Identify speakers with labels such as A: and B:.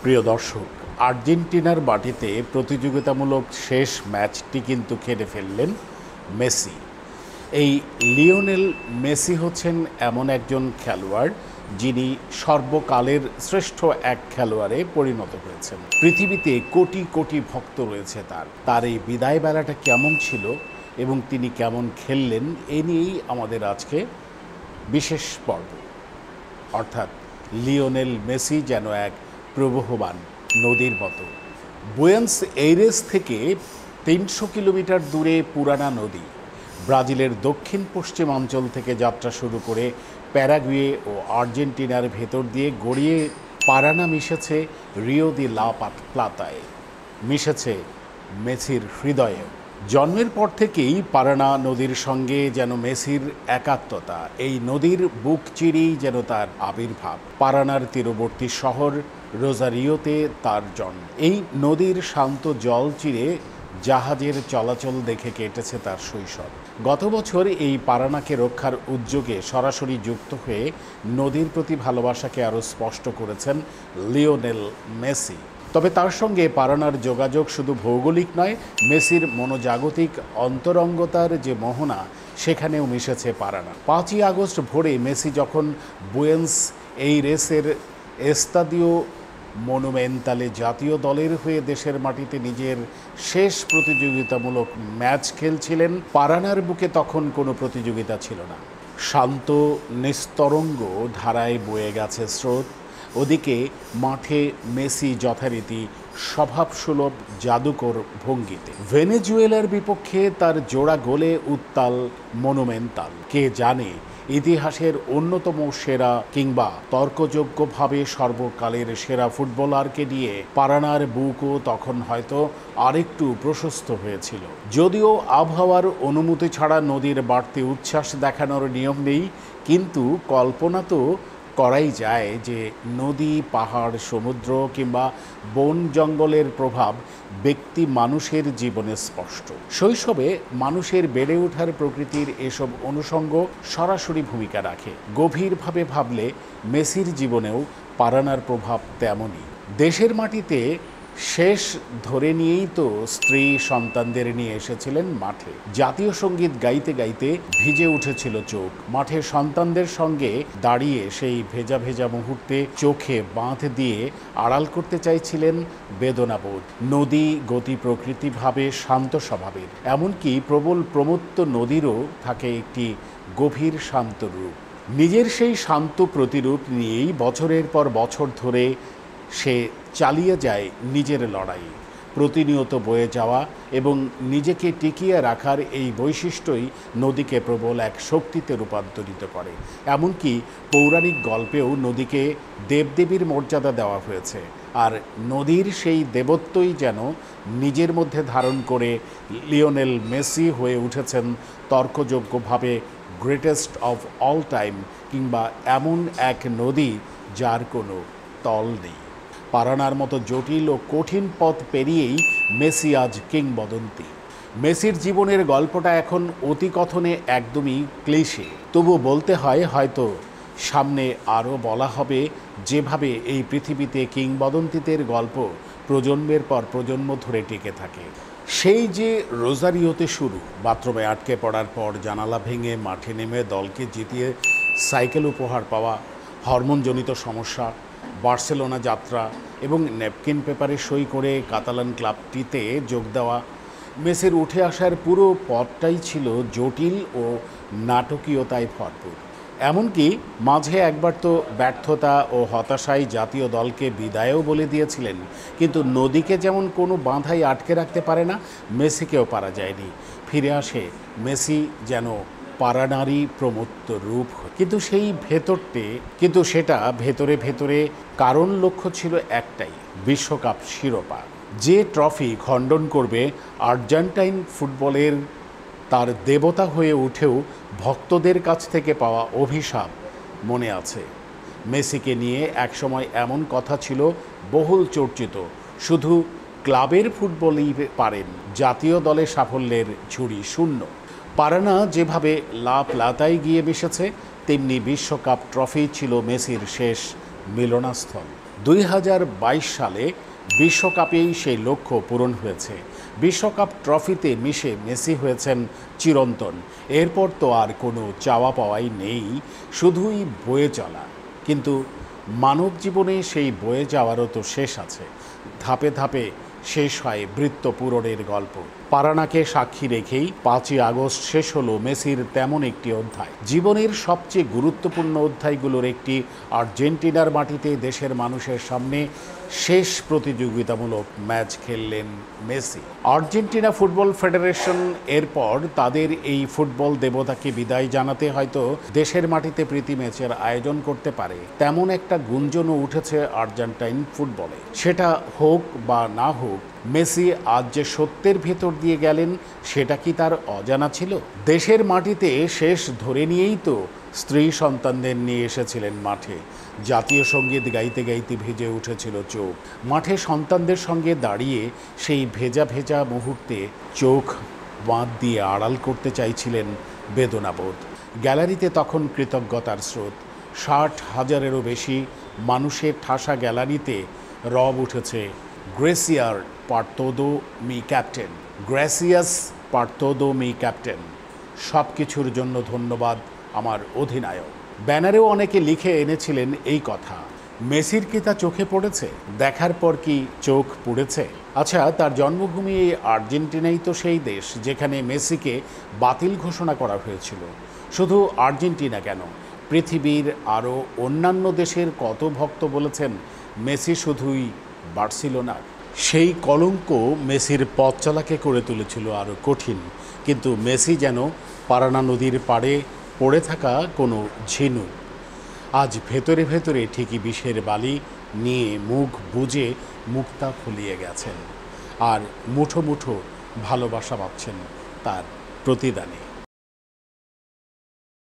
A: প্রিয় দর্শক, আর্জেন্টিনার মাটিতে প্রতিযোগিতামূলক শেষ ম্যাচটি কিন্তু খেলে ফেললেন মেসি। এই লিওনেল মেসি হচ্ছেন এমন একজন খেলোয়াড় যিনি সর্বকালের শ্রেষ্ঠ এক খেলোয়াড়ে পরিণত হয়েছেন। পৃথিবীতে কোটি কোটি ভক্ত রয়েছে তার এই বিদায় বেলাটা কেমন ছিল এবং তিনি কেমন খেললেন এ নিয়েই আমাদের আজকে বিশেষ পর্ব। অর্থাৎ লিওনেল মেসি যেন এক প্রবহমান নদীর মতো। বুয়েন্স এইরেস থেকে ৩০০ কিলোমিটার দূরে পুরানা নদী ব্রাজিলের দক্ষিণ পশ্চিম অঞ্চল থেকে যাত্রা শুরু করে প্যারাগুয়ে ও আর্জেন্টিনার ভেতর দিয়ে গড়িয়ে পারানা মিশেছে রিও দি লা প্লাতায়, মিশেছে মেসির হৃদয়ে। জন্মের পর থেকেই পারানা নদীর সঙ্গে যেন মেসির একাত্মতা। এই নদীর বুক চিরেই যেন তার আবির্ভাব। পারানার তীরবর্তী শহর রোজারিওতে তার জন্ম। এই নদীর শান্ত জল চিরে জাহাজের চলাচল দেখে কেটেছে তার শৈশব। গত বছর এই পারানাকে রক্ষার উদ্যোগে সরাসরি যুক্ত হয়ে নদীর প্রতি ভালোবাসাকে আরও স্পষ্ট করেছেন লিওনেল মেসি। তবে তার সঙ্গে পারানার যোগাযোগ শুধু ভৌগোলিক নয়, মেসির মনোজাগতিক অন্তরঙ্গতার যে মোহনা সেখানেও মিশেছে পারানা। ৫ই আগস্ট ভোরে মেসি যখন বুয়েন্স এইরেসের এস্তাদিও মনুমেন্টালে জাতীয় দলের হয়ে দেশের মাটিতে নিজের শেষ প্রতিযোগিতামূলক ম্যাচ খেলছিলেন, পারানার বুকে তখন কোনো প্রতিযোগিতা ছিল না। শান্ত নিস্তরঙ্গ ধারায় বয়ে গেছে স্রোত। ওদিকে মাঠে মেসি যথারীতি স্বভাবসুলভ জাদুকর ভঙ্গিতে। ভেনেজুয়েলার বিপক্ষে তার জোড়া গোলে উত্তাল মনুমেন্টাল। কে জানে ইতিহাসের অন্যতম সেরা কিংবা তর্কযোগ্যভাবে সর্বকালের সেরা ফুটবলারকে নিয়ে পারানার বুকও তখন হয়তো আরেকটু প্রশস্ত হয়েছিল। যদিও আবহাওয়ার অনুমতি ছাড়া নদীর বাড়তি উচ্ছ্বাস দেখানোর নিয়ম নেই, কিন্তু কল্পনা তো করাই যায় যে নদী, পাহাড়, সমুদ্র কিংবা বন জঙ্গলের প্রভাব ব্যক্তি মানুষের জীবনে স্পষ্ট। শৈশবে মানুষের বেড়ে ওঠার প্রকৃতির এসব অনুষঙ্গ সরাসরি ভূমিকা রাখে। গভীরভাবে ভাবলে মেসির জীবনেও পারানার প্রভাব তেমনই। দেশের মাটিতে শেষ ধরে নিয়েই তো স্ত্রী সন্তানদের নিয়ে এসেছিলেন মাঠে। জাতীয় সঙ্গীত গাইতে গাইতে ভিজে উঠেছিল চোখ। মাঠে সন্তানদের সঙ্গে দাঁড়িয়ে সেই ভেজা ভেজা মুহূর্তে চোখে বাঁধ দিয়ে আড়াল করতে চাইছিলেন বেদনাবোধ। নদী গতি প্রকৃতিভাবে শান্ত স্বভাবের, এমনকি প্রবল প্রমত্ত নদীরও থাকে একটি গভীর শান্ত রূপ। নিজের সেই শান্ত প্রতিরূপ নিয়েই বছরের পর বছর ধরে সে চালিয়ে যায় নিজের লড়াই। প্রতিনিয়ত বয়ে যাওয়া এবং নিজেকে টিকিয়ে রাখার এই বৈশিষ্ট্যই নদীকে প্রবল এক শক্তিতে রূপান্তরিত করে। এমনকি পৌরাণিক গল্পেও নদীকে দেবদেবীর মর্যাদা দেওয়া হয়েছে। আর নদীর সেই দেবত্বই যেন নিজের মধ্যে ধারণ করে লিওনেল মেসি হয়ে উঠেছেন তর্কযোগ্যভাবে গ্রেটেস্ট অফ অল টাইম, কিংবা এমন এক নদী যার কোনো তল নেই। পারানার মতো জটিল ও কঠিন পথ পেরিয়েই মেসি আজ কিংবদন্তি। মেসির জীবনের গল্পটা এখন অতিকথনে একদমই ক্লিশে, তবু বলতে হয় হয়তো সামনে আরও বলা হবে, যেভাবে এই পৃথিবীতে কিংবদন্তিদের গল্প প্রজন্মের পর প্রজন্ম ধরে টিকে থাকে। সেই যে রোজারিওতে শুরু, বাথরুমে আটকে পড়ার পর জানালা ভেঙে মাঠে নেমে দলকে জিতিয়ে সাইকেল উপহার পাওয়া, হরমোনজনিত সমস্যা, বার্সেলোনা যাত্রা এবং ন্যাপকিন পেপারে সই করে কাতালান ক্লাবটিতে যোগ দেওয়া। মেসির উঠে আসার পুরো পথটাই ছিল জটিল ও নাটকীয়তায় ভরপুর। এমনকি মাঝে একবার তো ব্যর্থতা ও হতাশায় জাতীয় দলকে বিদায়ও বলে দিয়েছিলেন। কিন্তু নদীকে যেমন কোনো বাঁধাই আটকে রাখতে পারে না, মেসিকেও পারা যায়নি। ফিরে আসে মেসি যেন পারানারই প্রমত্ত রূপ। কিন্তু সেটা ভেতরে ভেতরে কারণ লক্ষ্য ছিল একটাই, বিশ্বকাপ শিরোপা। যে ট্রফি খণ্ডন করবে আর্জেন্টাইন ফুটবলের, তার দেবতা হয়ে উঠেও ভক্তদের কাছ থেকে পাওয়া অভিশাপ মনে আছে। মেসিকে নিয়ে একসময় এমন কথা ছিল বহুল চর্চিত, শুধু ক্লাবের ফুটবলই পারেন, জাতীয় দলে সাফল্যের ঝুড়ি শূন্য। পারানা যেভাবে লা প্লাতায় গিয়ে মিশেছে, তেমনি বিশ্বকাপ ট্রফি ছিল মেসির শেষ মিলনাস্থল। 2022 সালে বিশ্বকাপেই সেই লক্ষ্য পূরণ হয়েছে। বিশ্বকাপ ট্রফিতে মিশে মেসি হয়েছেন চিরন্তন। এরপর তো আর কোনো চাওয়া পাওয়াই নেই, শুধুই বয়ে চলা। কিন্তু মানব জীবনে সেই বয়ে যাওয়ারও তো শেষ আছে। ধাপে ধাপে শেষ হয় বৃত্ত পূরণের গল্প। পারানাকে সাক্ষী রেখেই 5ই আগস্ট শেষ হলো মেসির তেমন একটি অধ্যায়। জীবনের সবচেয়ে গুরুত্বপূর্ণ অধ্যায়গুলোর একটি আর্জেন্টিনার মাটিতে দেশের মানুষের সামনে শেষ প্রতিযোগিতামূলক ম্যাচ খেললেন মেসি। আর্জেন্টিনা ফুটবল ফেডারেশন এরপর তাদের এই ফুটবল দেবতাকে বিদায় জানাতে হয়তো দেশের মাটিতে প্রীতি ম্যাচের আয়োজন করতে পারে, তেমন একটা গুঞ্জনও উঠেছে আর্জেন্টাইন ফুটবলে। সেটা হোক বা না হোক, মেসি আজ যে সত্যের ভেতর দিয়ে গেলেন সেটা কি তার অজানা ছিল? দেশের মাটিতে শেষ ধরে নিয়েই তো স্ত্রী সন্তানদের নিয়ে এসেছিলেন মাঠে। জাতীয় সঙ্গীত গাইতে গাইতে ভেজে উঠেছিল চোখ। মাঠে সন্তানদের সঙ্গে দাঁড়িয়ে সেই ভেজা ভেজা মুহূর্তে চোখ বাঁধ দিয়ে আড়াল করতে চাইছিলেন বেদনাবোধ। গ্যালারিতে তখন কৃতজ্ঞতার স্রোত। 60,000-এরও বেশি মানুষের ঠাসা গ্যালারিতে রব উঠেছে গ্রেসিয়ার পার্তোদো মি ক্যাপ্টেন, গ্রেসিয়াস পার্তোদো মি ক্যাপ্টেন, সব কিছুর জন্য ধন্যবাদ আমার অধিনায়ক। ব্যানারেও অনেকে লিখে এনেছিলেন এই কথা। মেসির কি তা চোখে পড়েছে? দেখার পর কি চোখ পুড়েছে? আচ্ছা, তার জন্মভূমি এই আর্জেন্টিনাই তো সেই দেশ যেখানে মেসিকে বাতিল ঘোষণা করা হয়েছিল। শুধু আর্জেন্টিনা কেন, পৃথিবীর আরও অন্যান্য দেশের কত ভক্ত বলেছেন মেসি শুধুই বার্সেলোনার। সেই কলঙ্ক মেসির পথ চলাকে করে তুলেছিল আরও কঠিন। কিন্তু মেসি যেন পারানা নদীর পাড়ে পড়ে থাকা কোনো ঝিনুক। আজ ভেতরে ভেতরে ঠিকই বিষের বালি নিয়ে মুখ বুজে মুক্তা ফুলিয়ে গেছেন, আর মুঠো মুঠো ভালোবাসা পাচ্ছেন তার প্রতিদানে।